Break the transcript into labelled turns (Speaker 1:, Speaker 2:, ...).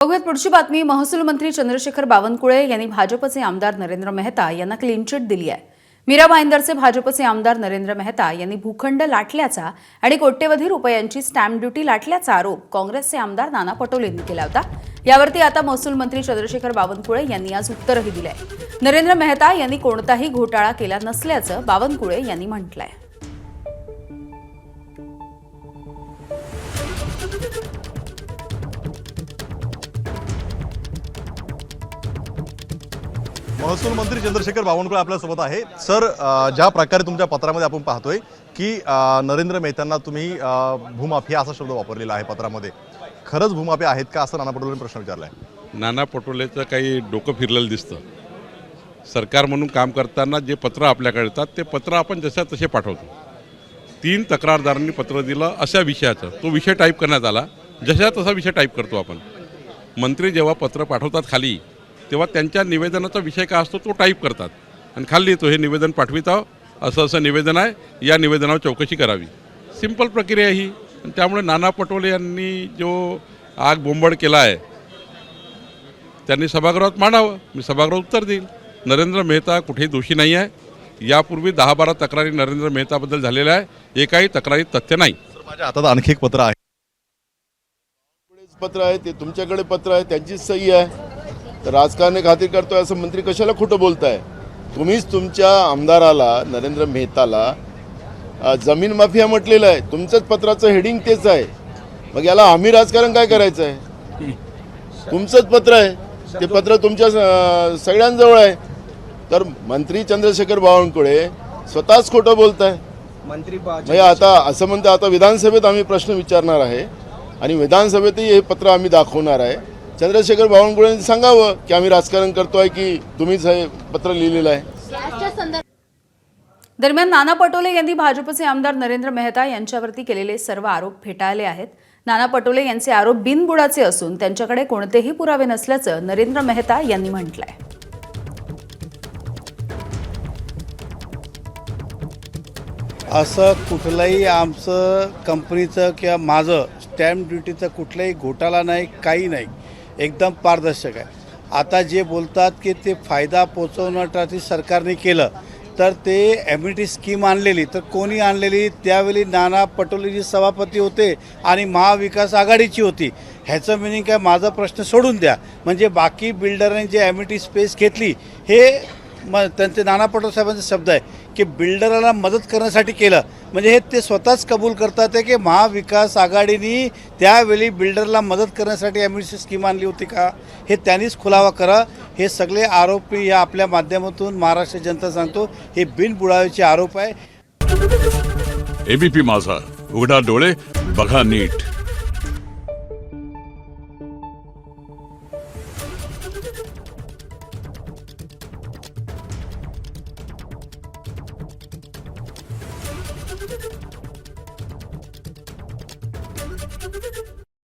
Speaker 1: बघूयात पुढची बातमी। महसूल मंत्री चंद्रशेखर बावनकुळे यांनी भाजपचे आमदार नरेंद्र मेहता यांना क्लीन चिट दिली आहे। मीरा भाईंदरचे भाजपचे आमदार नरेंद्र मेहता यांनी भूखंड लाटल्याचा आणि कोट्यवधी रुपयांची स्टॅम्प ड्युटी लाटल्याचा आरोप काँग्रेसचे आमदार नाना पटोले यांनी केला होता। यावरती आता महसूल मंत्री चंद्रशेखर बावनकुळे यांनी आज उत्तरही दिले आहे। नरेंद्र मेहता यांनी कोणताही घोटाळा केला नसल्याचं बावनकुळे यांनी म्हटलंय।
Speaker 2: महसूल मंत्री चंद्रशेखर बावनकुळे आपल्यासोबत आहे। सर, ज्या प्रकारे तुमच्या पत्रामध्ये आपण पाहतोय की नरेंद्र मेहतांना तुम्ही भूमाफिया असा शब्द वापरलेला आहे पत्रामध्ये, खरंच भूमाफिया आहेत का असं नाना पटोलेंनी प्रश्न विचारला आहे।
Speaker 3: नाना पटोलेचं काही डोकं फिरलेलं दिसतं। सरकार म्हणून काम करताना जे पत्र आपल्याकडे येतात ते पत्र आपण जशा तसे पाठवतो। 3 तक्रारदारांनी पत्र दिलं अशा विषयाचं, तो विषय टाईप करण्यात आला, जशा तसा विषय टाईप करतो आपण। मंत्री जेव्हा पत्र पाठवतात खाली, तेव्हा त्यांच्या निवेदनाचा विषय काय असतो तो टाईप करतात आणि खाली येतो हे निवेदन पाठवित आहो, असं असं निवेदन आहे, या निवेदनावर चौकशी करावी। सिंपल प्रक्रिया ही। त्यामुळे नाना पटोले यांनी जो आग बोंबड केला आहे त्यांनी सभागृहात मांडावं, मी सभागृहात उत्तर देईल। नरेंद्र मेहता कुठेही दोषी नाही आहे। यापूर्वी 10-12 तक्रारी नरेंद्र मेहताबद्दल झालेल्या आहे, एकाही तक्रारीत तथ्य नाही।
Speaker 2: माझ्या हातात आणखी एक पत्र आहे।
Speaker 4: पत्र आहे ते तुमच्याकडे पत्र आहे, त्यांचीच सही आहे। तर राजकारणी खातिर करतोय असं मंत्री कशाला खोटं बोलताय? तुम्हीच तुमच्या आमदाराला नरेंद्र मेहताला जमीन माफिया म्हटलेलं आहे। तुमचंच पत्राचं हेडिंग तेच आहे। मग याला आम्ही राजकारण काय करायचं आहे? तुमचंच पत्र आहे, ते पत्र तुमच्या सगळ्यांजवळ आहे। तर मंत्री चंद्रशेखर बावनकुळे स्वतःच खोटं बोलताय। म्हणजे आता असं म्हणतं, आता विधानसभेत आम्ही प्रश्न विचारणार आहे आणि विधानसभेतही हे पत्र आम्ही दाखवणार आहे। चंद्रशेखर बावनकुळेंनी सांगावं की आम्ही राजकारण करतोय की तुम्हीच हे पत्र लिहिलेलं आहे।
Speaker 1: दरम्यान नाना पटोले यांनी भाजपचे आमदार नरेंद्र मेहता यांच्यावरती केलेले सर्व आरोप फेटाळले आहेत। नाना पटोले यांचे आरोप बिनबुडाचे असून त्यांच्याकडे कोणतेही पुरावे नसल्याचं नरेंद्र मेहता यांनी म्हटलंय।
Speaker 5: असं कुठलंही आमचं कंपनीचं किंवा माझं स्टॅम्प ड्युटीचं कुठलाही घोटाळा नाही, काही नाही, एकदम पारदर्शक आहे। आता जे बोलतात की ते फायदा पोचवण्यासाठी सरकारने केलं, तर ते एम्युनिटी स्कीम आणलेली, तर कोणी आणलेली? त्यावेळी नाना पटोलेजी सभापती होते आणि महाविकास आघाडीची होती। ह्याचं मिनिंग काय? माझा प्रश्न सोडून द्या। म्हणजे बाकी बिल्डरने जे एम्युनिटी स्पेस घेतली, हे त्यांचे नाना पटोले साहेबांचे शब्द आहे की बिल्डराला मदत करण्यासाठी केलं। म्हणजे हे ते स्वतःच कबूल करतात की महाविकास आघाडीने त्यावेळी बिल्डरला मदत करण्यासाठी एम्युनिटी स्कीम आणली होती का? हे त्यांनीच खुलावा करा। हे सगळे आरोप या आपल्या माध्यमातून महाराष्ट्र जनता सांगतो, हे बिनबुडावेचे आरोप आहे।
Speaker 6: एबीपी माझा, उघडा डोळे बघा नीट।